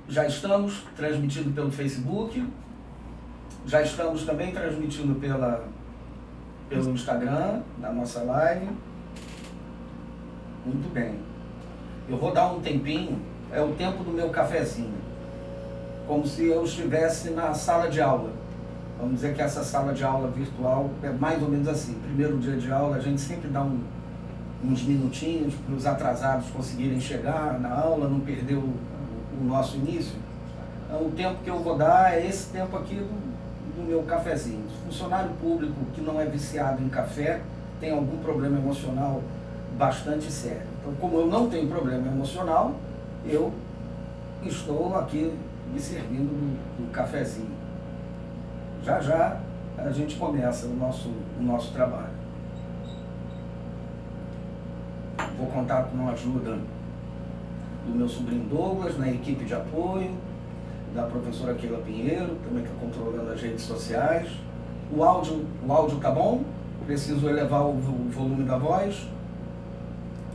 Já estamos transmitindo pelo Facebook, já estamos também transmitindo pelo Instagram, na nossa live. Muito bem. Eu vou dar um tempinho, é o tempo do meu cafezinho, como se eu estivesse na sala de aula. Vamos dizer que essa sala de aula virtual é mais ou menos assim. Primeiro dia de aula, a gente sempre dá uns minutinhos para os atrasados conseguirem chegar na aula, não perder o nosso início. Então, o tempo que eu vou dar é esse tempo aqui do meu cafezinho. Funcionário público que não é viciado em café tem algum problema emocional bastante sério. Então, como eu não tenho problema emocional, eu estou aqui me servindo do cafezinho. Já já a gente começa o nosso trabalho. Vou contar com a ajuda do meu sobrinho Douglas, na equipe de apoio, da professora Keila Pinheiro, também está controlando as redes sociais. O áudio tá bom? Preciso elevar o volume da voz?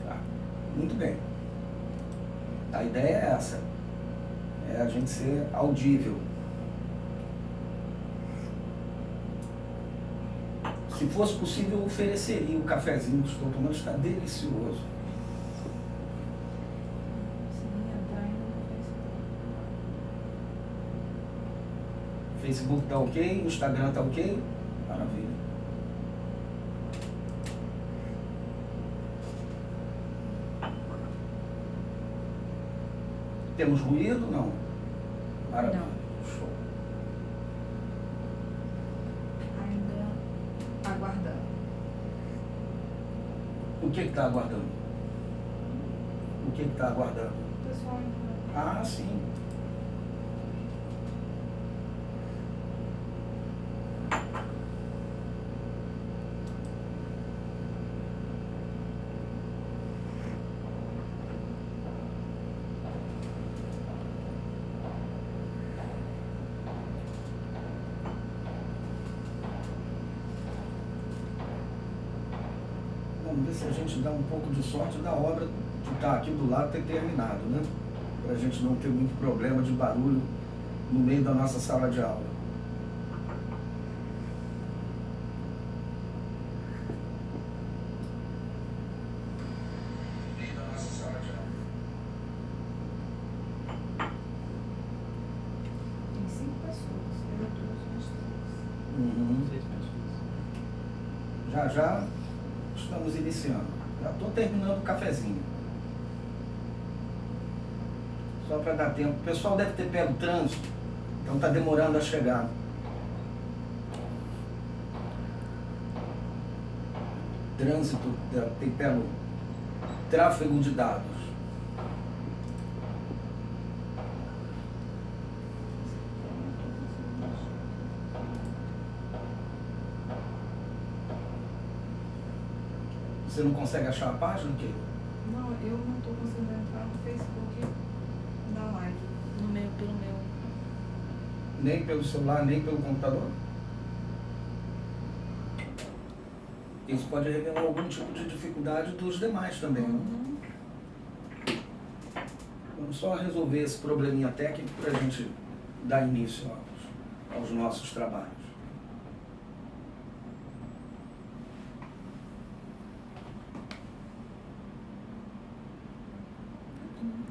Tá. Muito bem. A ideia é essa, é a gente ser audível. Se fosse possível, eu ofereceria o cafezinho que estou tomando, está delicioso. Facebook está ok, o Instagram está ok? Maravilha. Temos ruído? Não. Maravilha. Não. Show. Ainda aguardando. O que está aguardando? O que está aguardando? Pessoal, Ah, sim. Vamos ver se a gente dá um pouco de sorte da obra que está aqui do lado ter terminado, né? Para a gente não ter muito problema de barulho no meio da nossa sala de aula. tem 5 pessoas. Eu trouxe mais 3. Uhum. 6 pessoas. Já já estamos iniciando. Já estou terminando o cafezinho. Só para dar tempo. O pessoal deve ter pego trânsito, então está demorando a chegar. Trânsito tem pego tráfego de dados. Você não consegue achar a página, Keila? Não, eu não estou conseguindo entrar no Facebook da live. No meu, pelo meu. Nem pelo celular, nem pelo computador? Isso pode revelar algum tipo de dificuldade dos demais também, né? Uhum. Vamos só resolver esse probleminha técnico para a gente dar início aos nossos trabalhos.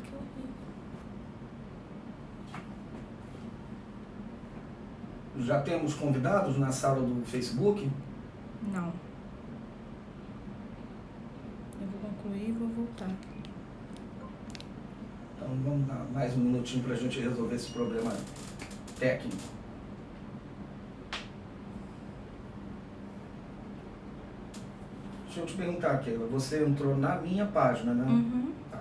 Que horrível. Já temos convidados na sala do Facebook? Não. Eu vou concluir e vou voltar. Então vamos dar mais um minutinho para a gente resolver esse problema técnico. Deixa eu te perguntar, Keila, você entrou na minha página, né? Uhum. Tá.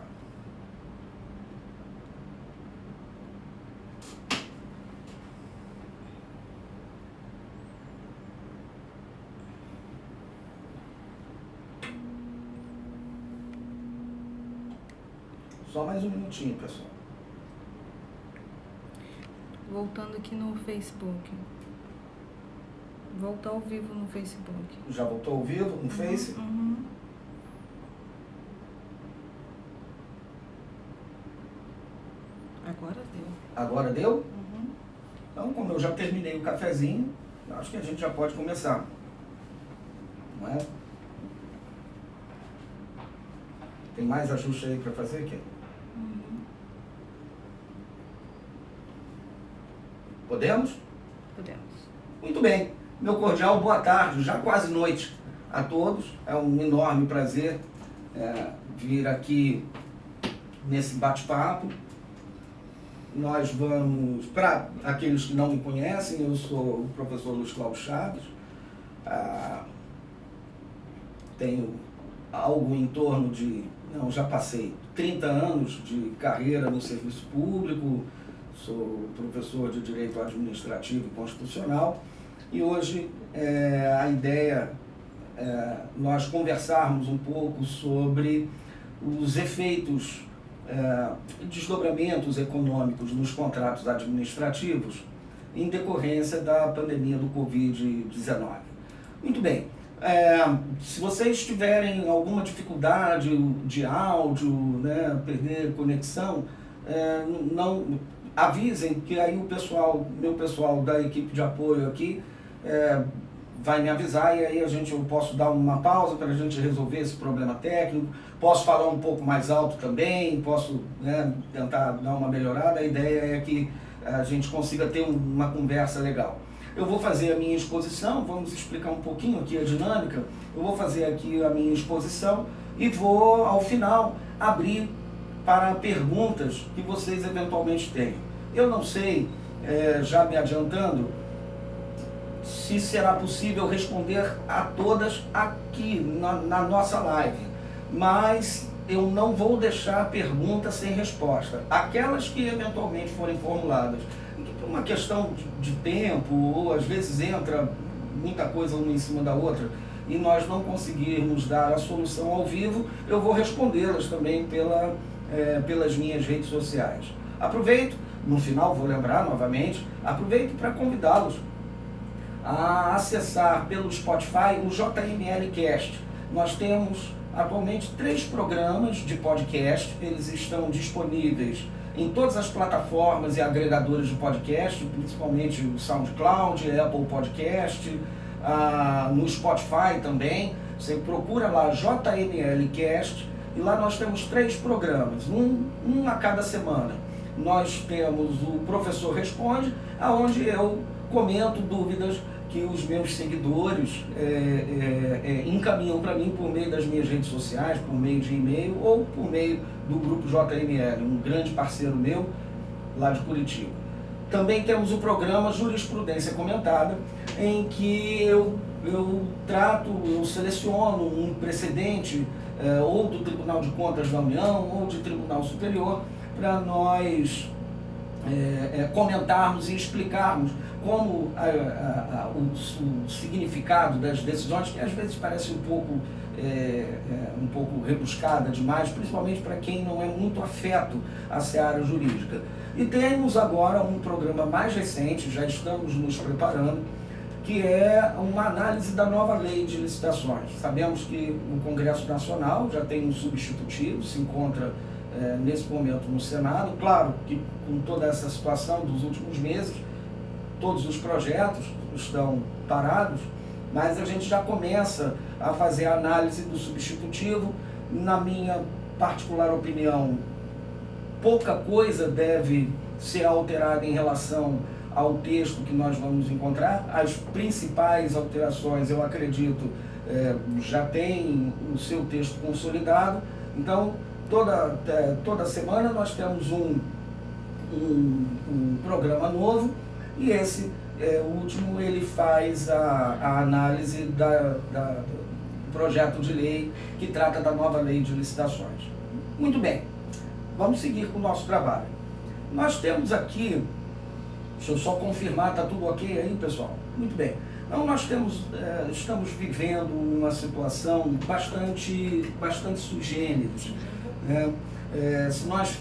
Só mais um minutinho, pessoal. Voltando aqui no Facebook. Voltar ao vivo no Facebook. Já voltou ao vivo no Face? Uhum. Agora deu. Agora deu? Uhum. Então, como eu já terminei o cafezinho, acho que a gente já pode começar. Não é? Tem mais ajuste aí para fazer aqui? Uhum. Podemos? Podemos. Muito bem. Meu cordial boa tarde, já quase noite a todos. É um enorme prazer vir aqui nesse bate-papo. Nós vamos, para aqueles que não me conhecem, eu sou o professor Luiz Cláudio Chaves. Tenho algo em torno de, já passei 30 anos de carreira no serviço público, sou professor de Direito Administrativo e Constitucional, e hoje a ideia é nós conversarmos um pouco sobre os efeitos, desdobramentos econômicos nos contratos administrativos em decorrência da pandemia do Covid-19. Muito bem. Se vocês tiverem alguma dificuldade de áudio, perder conexão, não avisem que aí meu pessoal da equipe de apoio aqui vai me avisar, e aí eu posso dar uma pausa para a gente resolver esse problema técnico. Posso falar um pouco mais alto também, posso tentar dar uma melhorada. A ideia é que a gente consiga ter uma conversa legal. Eu vou fazer a minha exposição, vamos explicar um pouquinho aqui a dinâmica. Eu vou fazer aqui a minha exposição e vou, ao final, abrir para perguntas que vocês eventualmente tenham. Eu não sei, já me adiantando, se será possível responder a todas aqui na nossa live, mas eu não vou deixar pergunta sem resposta. Aquelas que eventualmente forem formuladas, por uma questão de tempo, ou às vezes entra muita coisa uma em cima da outra, e nós não conseguirmos dar a solução ao vivo, eu vou respondê-las também pelas minhas redes sociais. Aproveito, no final vou lembrar novamente, aproveito para convidá-los a acessar pelo Spotify o JML Cast. Nós temos atualmente 3 programas de podcast, eles estão disponíveis em todas as plataformas e agregadores de podcast, principalmente o SoundCloud, Apple Podcast, no Spotify também. Você procura lá JML Cast e lá nós temos 3 programas, um a cada semana. Nós temos o Professor Responde, onde eu comento dúvidas que os meus seguidores encaminham para mim por meio das minhas redes sociais, por meio de e-mail ou por meio do Grupo JML, um grande parceiro meu lá de Curitiba. Também temos o programa Jurisprudência Comentada, em que eu seleciono um precedente ou do Tribunal de Contas da União ou de Tribunal Superior para nós comentarmos e explicarmos como o significado das decisões, que às vezes parece um pouco rebuscada demais, principalmente para quem não é muito afeto à seara jurídica. E temos agora um programa mais recente, já estamos nos preparando, que é uma análise da nova lei de licitações. Sabemos que o Congresso Nacional já tem um substitutivo, se encontra nesse momento no Senado. Claro que com toda essa situação dos últimos meses, todos os projetos estão parados, mas a gente já começa a fazer a análise do substitutivo. Na minha particular opinião, pouca coisa deve ser alterada em relação ao texto que nós vamos encontrar. As principais alterações, eu acredito, já tem o seu texto consolidado. Então, toda semana nós temos um programa novo, e esse o último, ele faz a análise do projeto de lei que trata da nova lei de licitações. Muito bem, vamos seguir com o nosso trabalho. Nós temos aqui, deixa eu só confirmar, está tudo ok aí, pessoal? Muito bem. Então nós estamos vivendo uma situação bastante sui generis, né? Se nós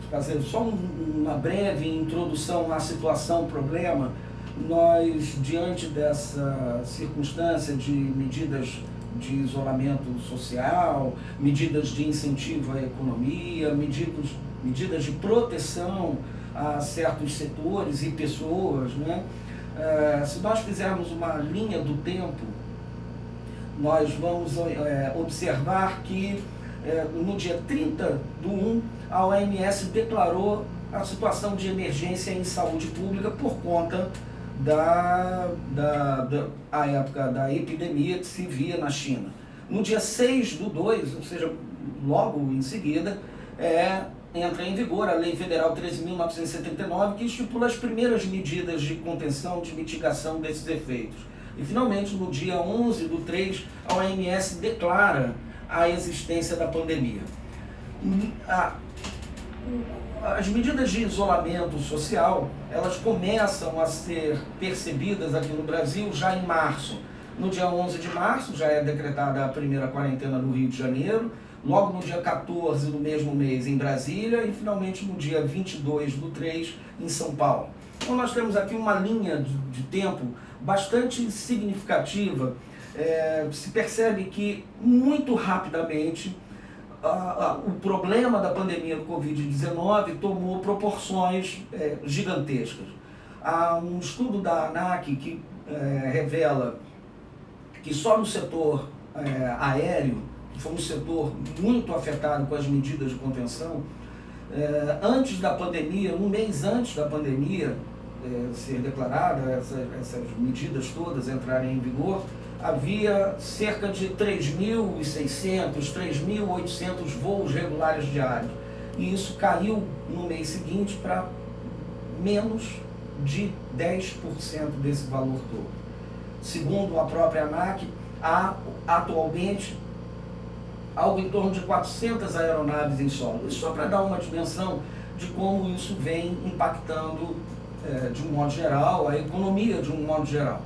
fazer só uma breve introdução à situação, problema, nós, diante dessa circunstância de medidas de isolamento social, medidas de incentivo à economia, medidas de proteção a certos setores e pessoas, né? Se nós fizermos uma linha do tempo, nós vamos observar que no dia 30/1, a OMS declarou a situação de emergência em saúde pública por conta a época da epidemia que se via na China. No dia 6/2, ou seja, logo em seguida, entra em vigor a Lei Federal 13.979, que estipula as primeiras medidas de contenção, de mitigação desses efeitos. E, finalmente, no dia 11/3, a OMS declara a existência da pandemia. As medidas de isolamento social, elas começam a ser percebidas aqui no Brasil já em março. No dia 11 de março já é decretada a primeira quarentena no Rio de Janeiro, logo no dia 14 do mesmo mês em Brasília e finalmente no dia 22/3 em São Paulo. Então nós temos aqui uma linha de tempo bastante significativa. Se percebe que muito rapidamente o problema da pandemia do Covid-19 tomou proporções gigantescas. Há um estudo da ANAC que revela que só no setor aéreo, que foi um setor muito afetado com as medidas de contenção, antes da pandemia, um mês antes da pandemia ser declarada, essas medidas todas entrarem em vigor, havia cerca de 3.600, 3.800 voos regulares diários. E isso caiu no mês seguinte para menos de 10% desse valor todo. Segundo a própria ANAC, há atualmente algo em torno de 400 aeronaves em solo. Isso só para dar uma dimensão de como isso vem impactando, de um modo geral, a economia de um modo geral.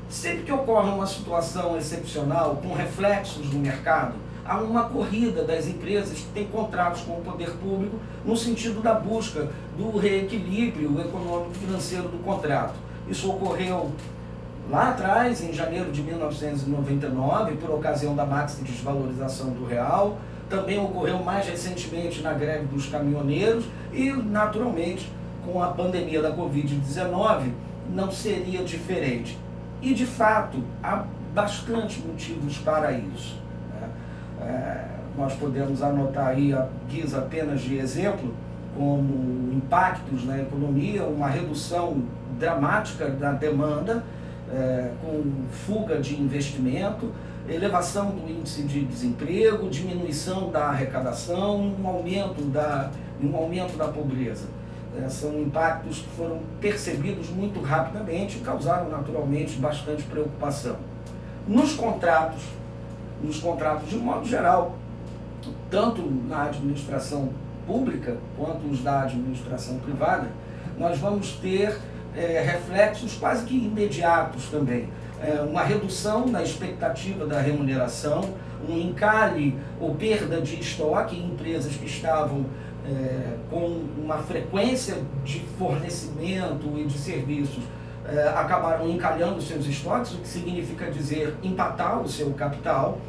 Sempre que ocorre uma situação excepcional, com reflexos no mercado, há uma corrida das empresas que têm contratos com o poder público no sentido da busca do reequilíbrio econômico-financeiro do contrato. Isso ocorreu lá atrás, em janeiro de 1999, por ocasião da máxima desvalorização do real. Também ocorreu mais recentemente na greve dos caminhoneiros e, naturalmente, com a pandemia da Covid-19, não seria diferente. E, de fato, há bastante motivos para isso. Nós podemos anotar aí, a guisa apenas de exemplo, como impactos na economia, uma redução dramática da demanda, com fuga de investimento, elevação do índice de desemprego, diminuição da arrecadação, um aumento da pobreza. São impactos que foram percebidos muito rapidamente e causaram naturalmente bastante preocupação. Nos contratos de modo geral, tanto na administração pública quanto os da administração privada, nós vamos ter reflexos quase que imediatos também. Uma redução na expectativa da remuneração, um encalhe ou perda de estoque em empresas que estavam com uma frequência de fornecimento e de serviços, acabaram encalhando seus estoques, o que significa dizer empatar o seu capital.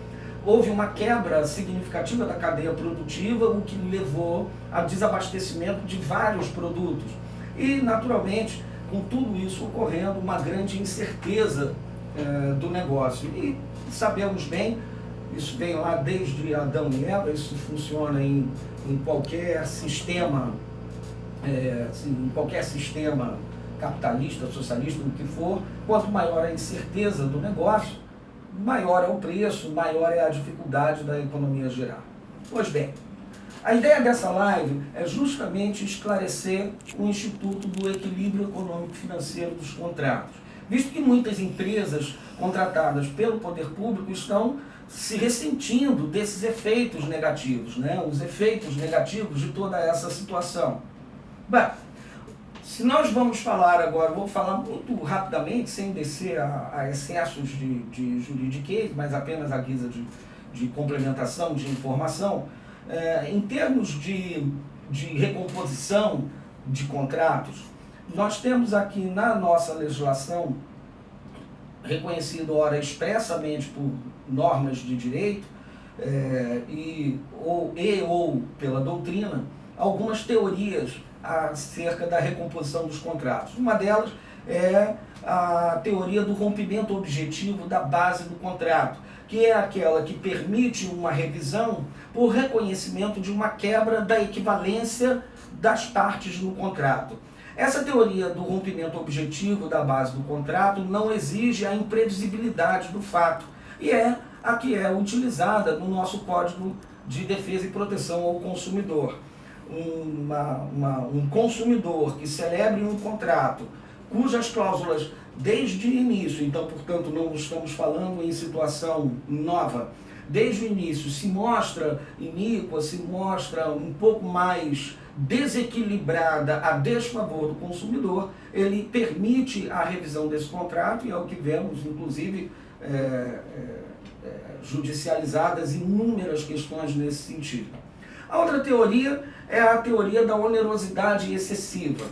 Houve uma quebra significativa da cadeia produtiva, o que levou a desabastecimento de vários produtos. E, naturalmente, com tudo isso ocorrendo, uma grande incerteza do negócio. E sabemos bem, isso vem lá desde Adão e Eva, isso funciona em qualquer sistema, em qualquer sistema capitalista, socialista, o que for. Quanto maior a incerteza do negócio, maior é o preço, maior é a dificuldade da economia gerar. Pois bem, a ideia dessa live é justamente esclarecer o Instituto do Equilíbrio Econômico-Financeiro dos Contratos, visto que muitas empresas contratadas pelo poder público estão se ressentindo desses efeitos negativos, os efeitos negativos de toda essa situação. Bem, se nós vamos falar agora, vou falar muito rapidamente, sem descer a excessos de juridiquês, mas apenas a guisa de complementação, de informação, em termos de recomposição de contratos, nós temos aqui na nossa legislação, reconhecido ora expressamente por normas de direito ou pela doutrina, algumas teorias acerca da recomposição dos contratos. Uma delas é a teoria do rompimento objetivo da base do contrato, que é aquela que permite uma revisão por reconhecimento de uma quebra da equivalência das partes no contrato. Essa teoria do rompimento objetivo da base do contrato não exige a imprevisibilidade do fato, e é a que é utilizada no nosso Código de Defesa e Proteção ao Consumidor. Um consumidor que celebre um contrato cujas cláusulas desde o início, então, portanto, não estamos falando em situação nova, desde o início se mostra iníqua, se mostra um pouco mais desequilibrada a desfavor do consumidor, ele permite a revisão desse contrato, e é o que vemos, inclusive, judicializadas inúmeras questões nesse sentido. A outra teoria é a teoria da onerosidade excessiva.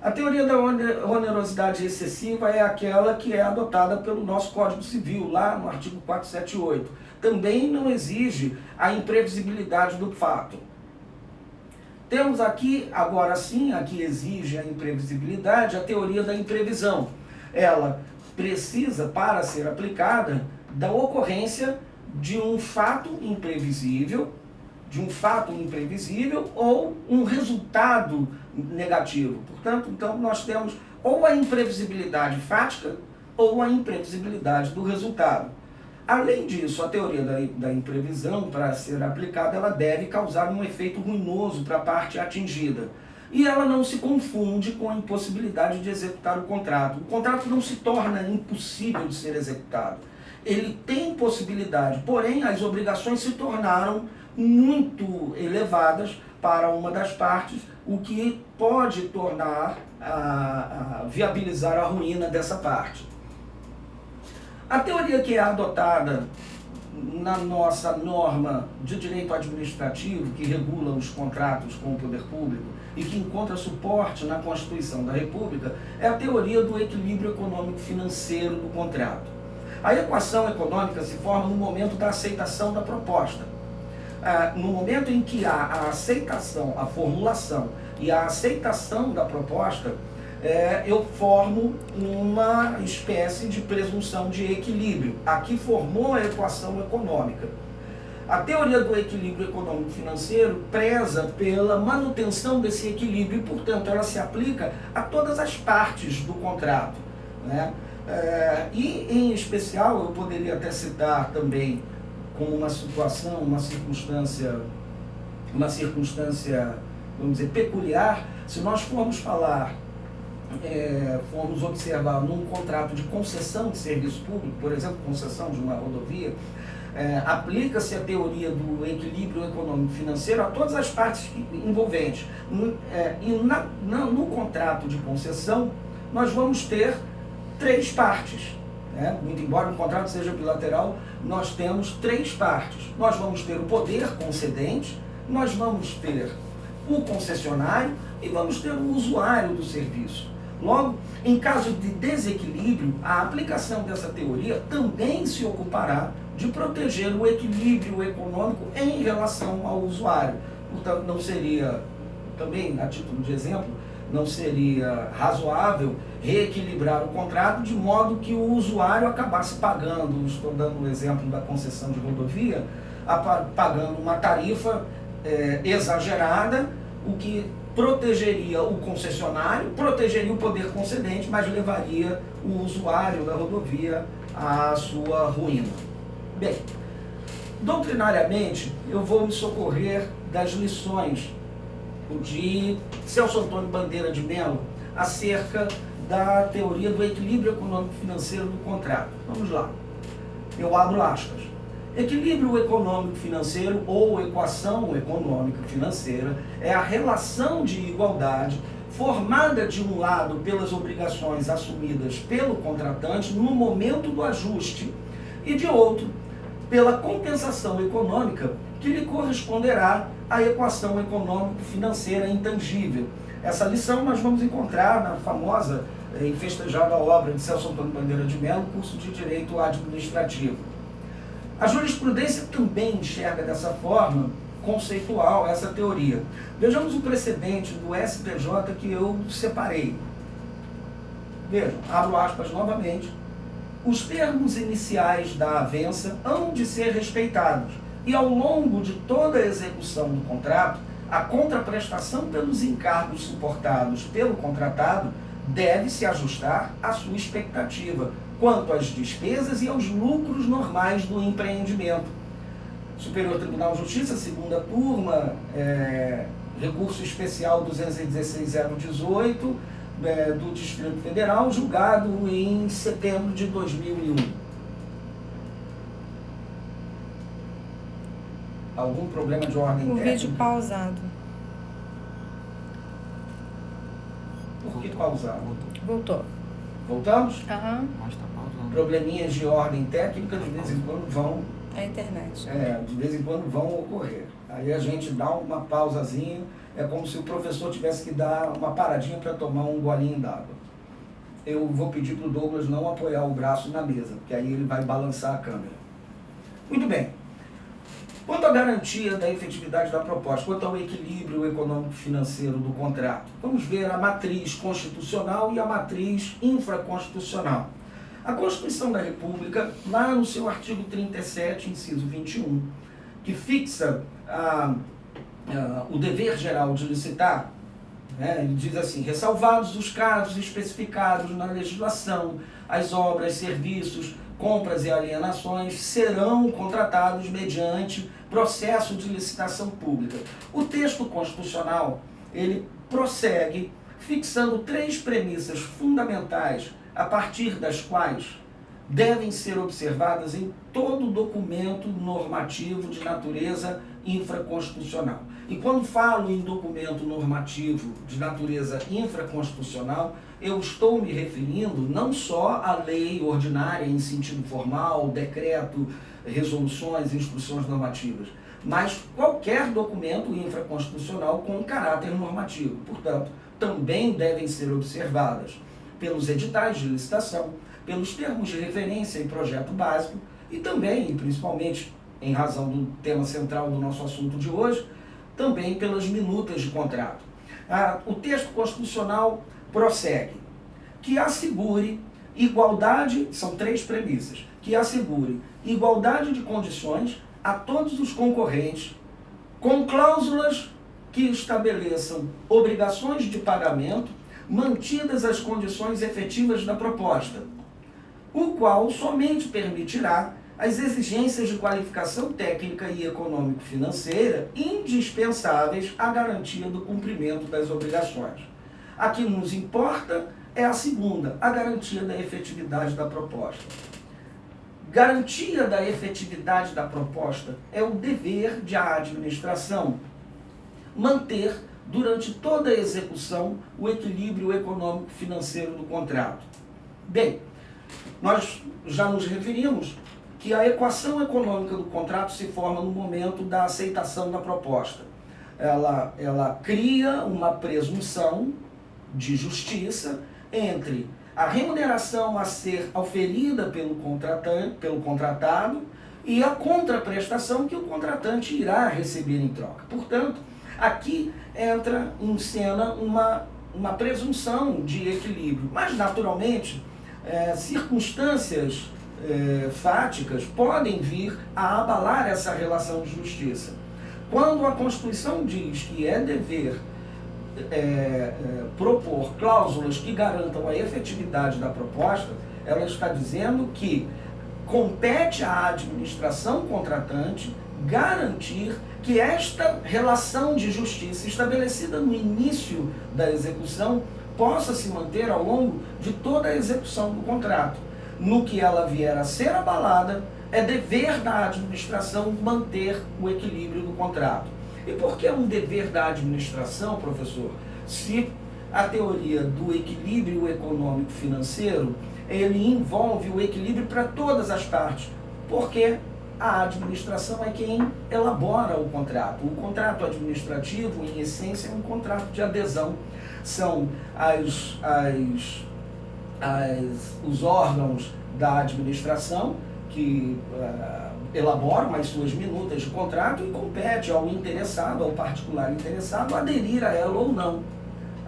A teoria da onerosidade excessiva é aquela que é adotada pelo nosso Código Civil, lá no artigo 478. Também não exige a imprevisibilidade do fato. Temos aqui, agora sim, a que exige a imprevisibilidade, a teoria da imprevisão. Ela precisa, para ser aplicada, da ocorrência de um fato imprevisível, ou um resultado negativo. Portanto, então, nós temos ou a imprevisibilidade fática ou a imprevisibilidade do resultado. Além disso, a teoria da imprevisão, para ser aplicada, ela deve causar um efeito ruinoso para a parte atingida. E ela não se confunde com a impossibilidade de executar o contrato. O contrato não se torna impossível de ser executado. Ele tem possibilidade, porém as obrigações se tornaram muito elevadas para uma das partes, o que pode tornar, viabilizar a ruína dessa parte. A teoria que é adotada na nossa norma de direito administrativo, que regula os contratos com o poder público e que encontra suporte na Constituição da República, é a teoria do equilíbrio econômico-financeiro do contrato. A equação econômica se forma no momento da aceitação da proposta. No momento em que há a aceitação, a formulação e a aceitação da proposta, eu formo uma espécie de presunção de equilíbrio. Aqui formou a equação econômica. A teoria do equilíbrio econômico-financeiro preza pela manutenção desse equilíbrio e, portanto, ela se aplica a todas as partes do contrato, né? E, em especial, eu poderia até citar também como uma situação, uma circunstância, vamos dizer, peculiar, se nós formos falar, formos observar num contrato de concessão de serviço público, por exemplo, concessão de uma rodovia, aplica-se a teoria do equilíbrio econômico-financeiro a todas as partes envolventes. E no contrato de concessão, nós vamos ter 3 partes. Muito embora o contrato seja bilateral, nós temos 3 partes. Nós vamos ter o poder concedente, nós vamos ter o concessionário e vamos ter o usuário do serviço. Logo, em caso de desequilíbrio, a aplicação dessa teoria também se ocupará de proteger o equilíbrio econômico em relação ao usuário. Portanto, não seria, também a título de exemplo, não seria razoável reequilibrar o contrato de modo que o usuário acabasse pagando, estou dando o exemplo da concessão de rodovia, pagando uma tarifa exagerada, o que protegeria o concessionário, protegeria o poder concedente, mas levaria o usuário da rodovia à sua ruína. Bem, doutrinariamente, eu vou me socorrer das lições de Celso Antônio Bandeira de Mello acerca da teoria do equilíbrio econômico-financeiro do contrato. Vamos lá. Eu abro aspas. Equilíbrio econômico-financeiro ou equação econômico-financeira é a relação de igualdade formada de um lado pelas obrigações assumidas pelo contratante no momento do ajuste e de outro pela compensação econômica que lhe corresponderá à equação econômico-financeira intangível. Essa lição nós vamos encontrar na famosa e festejada obra de Celso Antônio Bandeira de Mello, curso de Direito Administrativo. A jurisprudência também enxerga dessa forma conceitual, essa teoria. Vejamos o precedente do STJ que eu separei. Vejam, abro aspas novamente. Os termos iniciais da avença hão de ser respeitados e ao longo de toda a execução do contrato, a contraprestação pelos encargos suportados pelo contratado deve se ajustar à sua expectativa quanto às despesas e aos lucros normais do empreendimento. Superior Tribunal de Justiça, segunda turma, recurso especial 216.018, do Distrito Federal, julgado em setembro de 2001. Algum problema de ordem técnica? O vídeo pausado. Por que pausado? Voltou. Voltamos? Aham. Mas tá pausando. Probleminhas de ordem técnica de vez em quando vão... A internet. de vez em quando vão ocorrer. Aí a gente dá uma pausazinha, é como se o professor tivesse que dar uma paradinha para tomar um golinho d'água. Eu vou pedir para o Douglas não apoiar o braço na mesa, porque aí ele vai balançar a câmera. Muito bem. Quanto à garantia da efetividade da proposta, quanto ao equilíbrio econômico-financeiro do contrato, vamos ver a matriz constitucional e a matriz infraconstitucional. A Constituição da República, lá no seu artigo 37, inciso 21, que fixa o dever geral de licitar, ele diz assim: ressalvados os casos especificados na legislação, as obras, serviços, compras e alienações serão contratados mediante processo de licitação pública. O texto constitucional, ele prossegue fixando 3 premissas fundamentais a partir das quais devem ser observadas em todo documento normativo de natureza infraconstitucional. E quando falo em documento normativo de natureza infraconstitucional, eu estou me referindo não só à lei ordinária em sentido formal, decreto, resoluções, instruções normativas, mas qualquer documento infraconstitucional com caráter normativo. Portanto, também devem ser observadas pelos editais de licitação, pelos termos de referência em projeto básico e também, principalmente, em razão do tema central do nosso assunto de hoje, também pelas minutas de contrato. O texto constitucional prossegue, que assegure igualdade, são 3 premissas, que assegure igualdade de condições a todos os concorrentes, com cláusulas que estabeleçam obrigações de pagamento, mantidas as condições efetivas da proposta, o qual somente permitirá as exigências de qualificação técnica e econômico-financeira indispensáveis à garantia do cumprimento das obrigações. A que nos importa é a segunda, a garantia da efetividade da proposta. Garantia da efetividade da proposta é o dever de a administração manter, durante toda a execução, o equilíbrio econômico-financeiro do contrato. Bem, nós já nos referimos que a equação econômica do contrato se forma no momento da aceitação da proposta. Ela cria uma presunção de justiça entre a remuneração a ser oferida pelo contratado e a contraprestação que o contratante irá receber em troca. Portanto, aqui entra em cena uma presunção de equilíbrio, mas naturalmente circunstâncias fáticas podem vir a abalar essa relação de justiça. Quando a Constituição diz que é dever propor cláusulas que garantam a efetividade da proposta, ela está dizendo que compete à administração contratante garantir que esta relação de justiça estabelecida no início da execução possa se manter ao longo de toda a execução do contrato. No que ela vier a ser abalada, é dever da administração manter o equilíbrio do contrato. E por que é um dever da administração, professor? Se a teoria do equilíbrio econômico-financeiro, ele envolve o equilíbrio para todas as partes, porque a administração é quem elabora o contrato. O contrato administrativo, em essência, é um contrato de adesão. São os órgãos da administração que elaboram as suas minutas de contrato e compete ao interessado, ao particular interessado, aderir a ela ou não.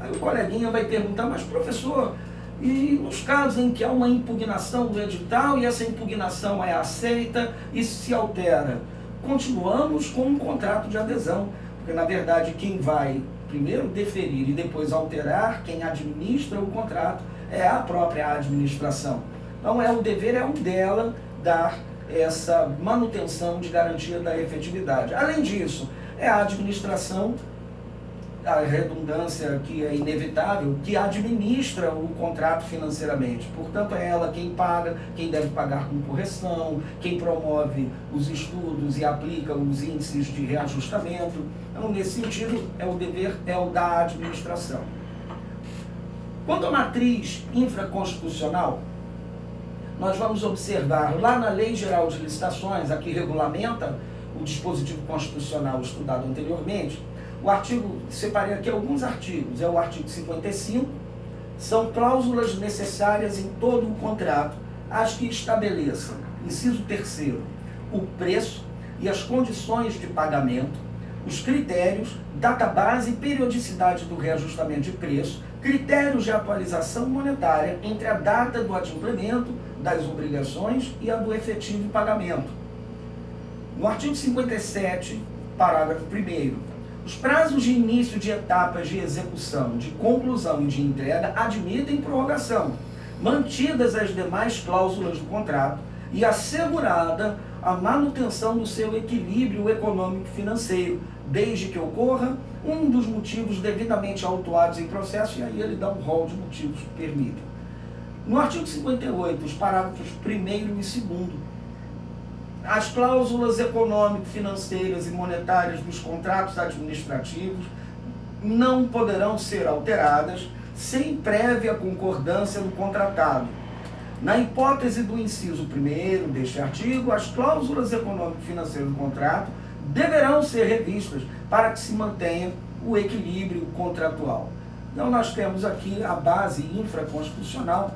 Aí o coleguinha vai perguntar, mas professor, e nos casos em que há uma impugnação do edital e essa impugnação é aceita e se altera? Continuamos com um contrato de adesão, porque na verdade quem vai primeiro deferir e depois alterar, quem administra o contrato é a própria administração. Então o dever é o dela dar essa manutenção de garantia da efetividade. Além disso, é a administração, a redundância que é inevitável, que administra o contrato financeiramente. Portanto, é ela quem paga, quem deve pagar com correção, quem promove os estudos e aplica os índices de reajustamento. Então, nesse sentido, o dever é o da administração. Quanto à matriz infraconstitucional, nós vamos observar lá na Lei Geral de Licitações, a que regulamenta o dispositivo constitucional estudado anteriormente, o artigo, separei aqui alguns artigos, é o artigo 55, são cláusulas necessárias em todo o contrato, as que estabeleçam, inciso 3º, o preço e as condições de pagamento, os critérios, database e periodicidade do reajustamento de preço, critérios de atualização monetária entre a data do adimplemento das obrigações e a do efetivo pagamento. No artigo 57, parágrafo 1º, os prazos de início de etapas de execução, de conclusão e de entrega admitem prorrogação, mantidas as demais cláusulas do contrato e assegurada a manutenção do seu equilíbrio econômico-financeiro, desde que ocorra um dos motivos devidamente autuados em processo, e aí ele dá um rol de motivos que permitem. No artigo 58, os parágrafos 1º e 2º, as cláusulas econômico-financeiras e monetárias dos contratos administrativos não poderão ser alteradas sem prévia concordância do contratado. Na hipótese do inciso 1º deste artigo, as cláusulas econômico-financeiras do contrato deverão ser revistas para que se mantenha o equilíbrio contratual. Então nós temos aqui a base infraconstitucional.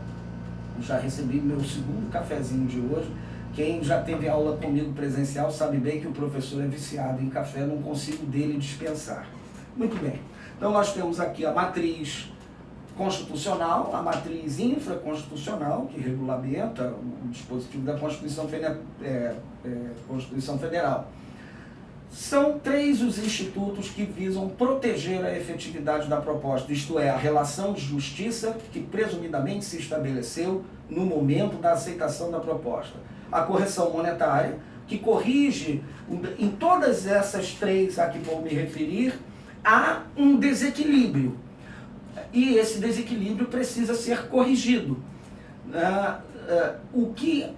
Já recebi meu segundo cafezinho de hoje. Quem já teve aula comigo presencial sabe bem que o professor é viciado em café, não consigo dele dispensar. Muito bem. Então nós temos aqui a matriz constitucional, a matriz infraconstitucional, que regulamenta o dispositivo da Constituição Federal. São 3 os institutos que visam proteger a efetividade da proposta, isto é, a relação de justiça que presumidamente se estabeleceu no momento da aceitação da proposta. A correção monetária, que corrige, em todas essas 3 a que vou me referir, há um desequilíbrio. E esse desequilíbrio precisa ser corrigido. O que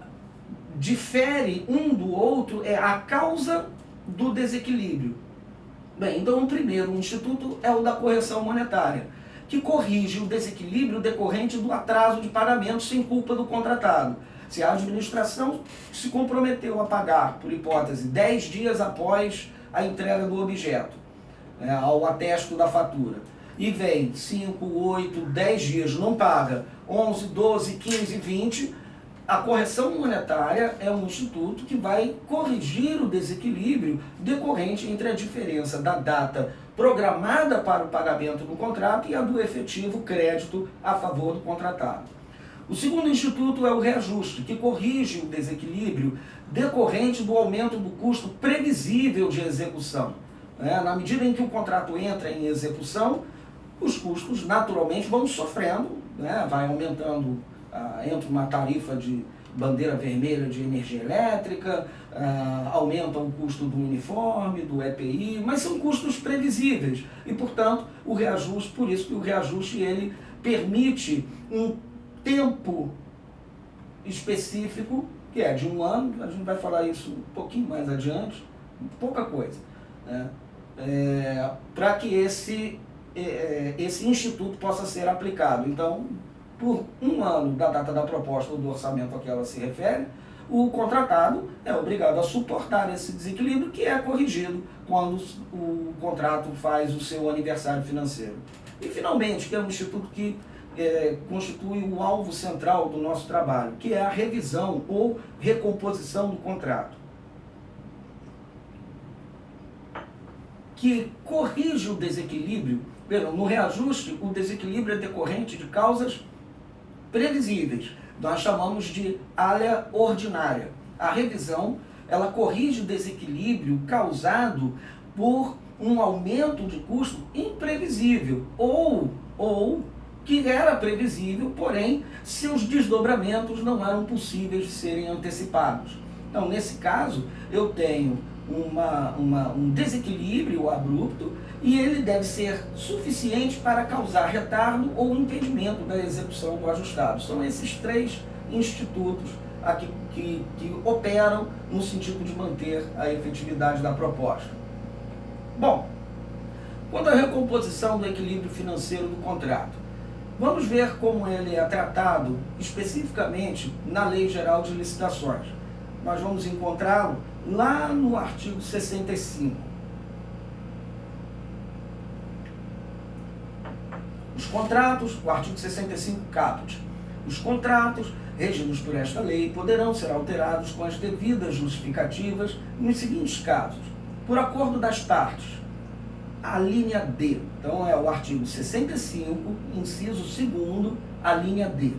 difere um do outro é a causa do desequilíbrio. Bem, então o primeiro instituto é o da correção monetária, que corrige o desequilíbrio decorrente do atraso de pagamento sem culpa do contratado. Se a administração se comprometeu a pagar, por hipótese, 10 dias após a entrega do objeto, ao atesto da fatura, e vem 5, 8, 10 dias, não paga, 11, 12, 15, 20, a correção monetária é um instituto que vai corrigir o desequilíbrio decorrente entre a diferença da data programada para o pagamento do contrato e a do efetivo crédito a favor do contratado. O segundo instituto é o reajuste, que corrige o desequilíbrio decorrente do aumento do custo previsível de execução. Na medida em que o contrato entra em execução, os custos naturalmente vão sofrendo, vai aumentando, entra uma tarifa de bandeira vermelha de energia elétrica, aumenta o custo do uniforme, do EPI, mas são custos previsíveis e, portanto, o reajuste, por isso que o reajuste ele permite um tempo específico, que é de 1 ano, a gente vai falar isso um pouquinho mais adiante, pouca coisa, para que esse instituto possa ser aplicado. Então, por 1 ano da data da proposta ou do orçamento a que ela se refere, o contratado é obrigado a suportar esse desequilíbrio que é corrigido quando o contrato faz o seu aniversário financeiro. E, finalmente, que é um instituto que constitui o alvo central do nosso trabalho, que é a revisão ou recomposição do contrato, que corrige o desequilíbrio. No reajuste, o desequilíbrio é decorrente de causas previsíveis. Nós chamamos de área ordinária. A revisão, ela corrige o desequilíbrio causado por um aumento de custo imprevisível ou que era previsível, porém seus desdobramentos não eram possíveis de serem antecipados. Então, nesse caso, eu tenho um desequilíbrio abrupto e ele deve ser suficiente para causar retardo ou impedimento da execução do ajustado. São esses três institutos aqui que operam no sentido de manter a efetividade da proposta. Bom, quanto à recomposição do equilíbrio financeiro do contrato, vamos ver como ele é tratado especificamente na Lei Geral de Licitações. Nós vamos encontrá-lo lá no artigo 65. Os contratos, o artigo 65 caput. Os contratos regidos por esta lei poderão ser alterados com as devidas justificativas nos seguintes casos: por acordo das partes, a linha D. Então é o artigo 65, inciso 2º, a linha D.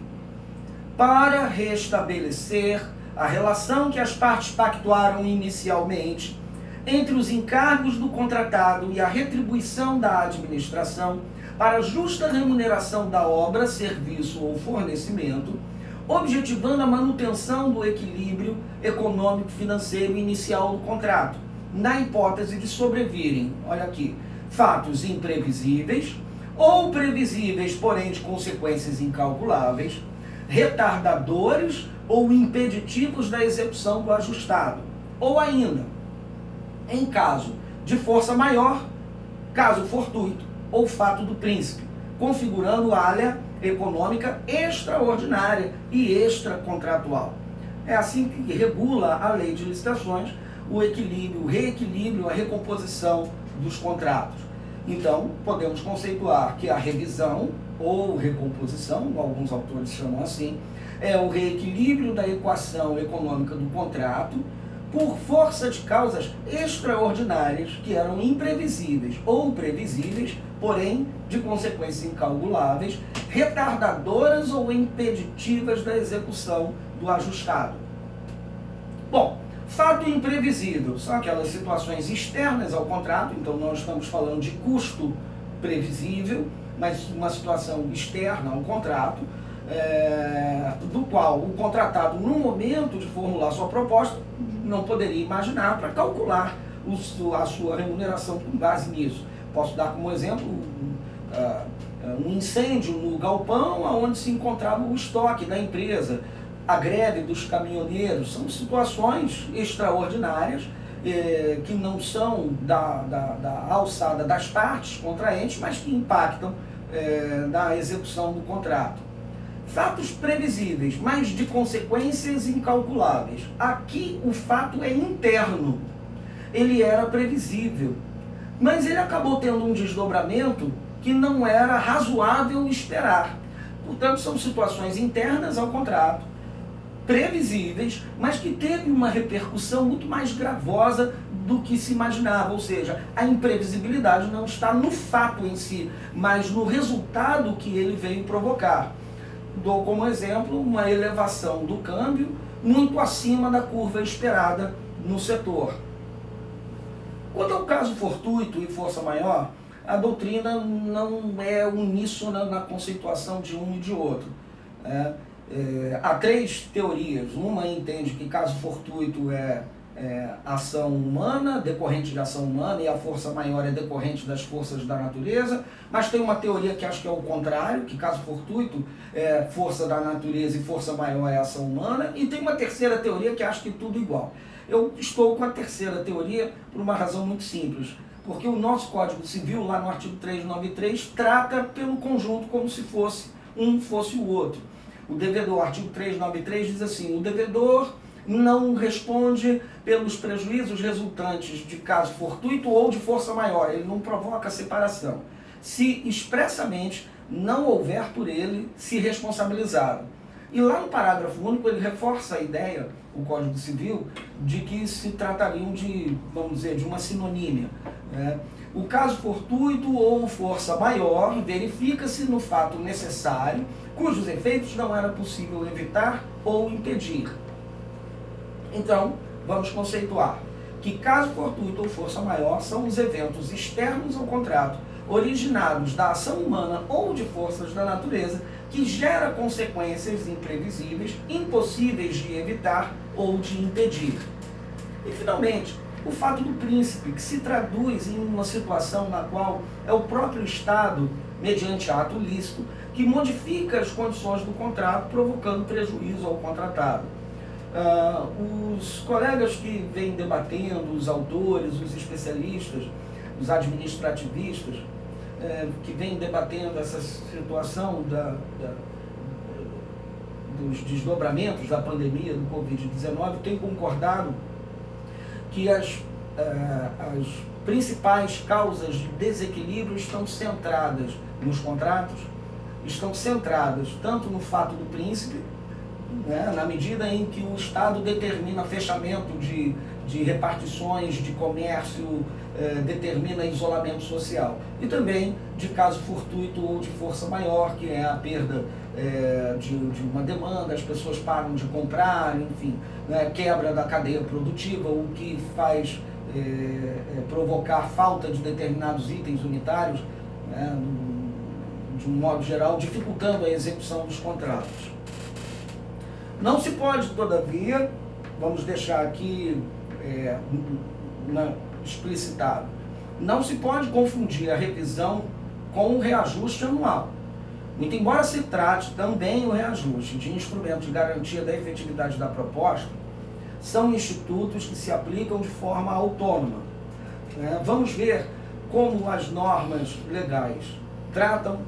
Para restabelecer a relação que as partes pactuaram inicialmente entre os encargos do contratado e a retribuição da administração para justa remuneração da obra, serviço ou fornecimento, objetivando a manutenção do equilíbrio econômico-financeiro inicial do contrato, na hipótese de sobrevirem, olha aqui, fatos imprevisíveis ou previsíveis, porém de consequências incalculáveis, retardadores ou impeditivos da execução do ajustado, ou ainda, em caso de força maior, caso fortuito ou fato do príncipe, configurando área econômica extraordinária e extracontratual. É assim que regula a Lei de Licitações o equilíbrio, o reequilíbrio, a recomposição dos contratos. Então, podemos conceituar que a revisão ou recomposição, alguns autores chamam assim, é o reequilíbrio da equação econômica do contrato por força de causas extraordinárias que eram imprevisíveis ou previsíveis, porém de consequências incalculáveis, retardadoras ou impeditivas da execução do ajustado. Bom, fato imprevisível são aquelas situações externas ao contrato, então nós estamos falando de custo previsível, mas uma situação externa ao contrato, do qual o contratado, no momento de formular sua proposta, não poderia imaginar para calcular a sua remuneração com base nisso. Posso dar como exemplo um incêndio no galpão onde se encontrava o estoque da empresa, a greve dos caminhoneiros. São situações extraordinárias que não são da alçada das partes contraentes, mas que impactam na execução do contrato. Fatos previsíveis, mas de consequências incalculáveis. Aqui o fato é interno. Ele era previsível, mas ele acabou tendo um desdobramento que não era razoável esperar. Portanto, são situações internas ao contrato, previsíveis, mas que teve uma repercussão muito mais gravosa do que se imaginava, ou seja, a imprevisibilidade não está no fato em si, mas no resultado que ele veio provocar. Dou como exemplo uma elevação do câmbio muito acima da curva esperada no setor. Quanto ao caso fortuito e força maior, a doutrina não é uníssona na conceituação de um e de outro. Há três teorias. Uma entende que caso fortuito é ação humana, decorrente de ação humana, e a força maior é decorrente das forças da natureza, mas tem uma teoria que acho que é o contrário, que caso fortuito é força da natureza e força maior é ação humana, e tem uma terceira teoria que acho que tudo igual. Eu estou com a terceira teoria por uma razão muito simples, porque o nosso Código Civil, lá no artigo 393, trata pelo conjunto como se fosse um fosse o outro. O devedor, artigo 393, diz assim: o devedor não responde pelos prejuízos resultantes de caso fortuito ou de força maior, ele não provoca separação, se expressamente não houver por ele se responsabilizado. E lá no parágrafo único ele reforça a ideia, o Código Civil, de que se tratariam de, vamos dizer, de uma sinonímia, né? O caso fortuito ou força maior verifica-se no fato necessário, cujos efeitos não era possível evitar ou impedir. Então, vamos conceituar que caso fortuito ou força maior são os eventos externos ao contrato, originados da ação humana ou de forças da natureza, que gera consequências imprevisíveis, impossíveis de evitar ou de impedir. E, finalmente, o fato do príncipe, que se traduz em uma situação na qual é o próprio Estado, mediante ato lícito, que modifica as condições do contrato, provocando prejuízo ao contratado. Os colegas que vêm debatendo, os autores, os especialistas, os administrativistas, que vêm debatendo essa situação dos desdobramentos da pandemia do Covid-19, têm concordado que as principais causas de desequilíbrio estão centradas nos contratos, estão centradas tanto no fato do príncipe, né, na medida em que o Estado determina fechamento de repartições, de comércio, determina isolamento social. E também de caso fortuito ou de força maior, que é a perda de uma demanda, as pessoas param de comprar, enfim, né, quebra da cadeia produtiva, o que faz provocar falta de determinados itens unitários, né, de um modo geral, dificultando a execução dos contratos. Não se pode, todavia, vamos deixar aqui explicitado, não se pode confundir a revisão com o reajuste anual. Muito embora se trate também o reajuste de instrumento de garantia da efetividade da proposta, são institutos que se aplicam de forma autônoma. Vamos ver como as normas legais tratam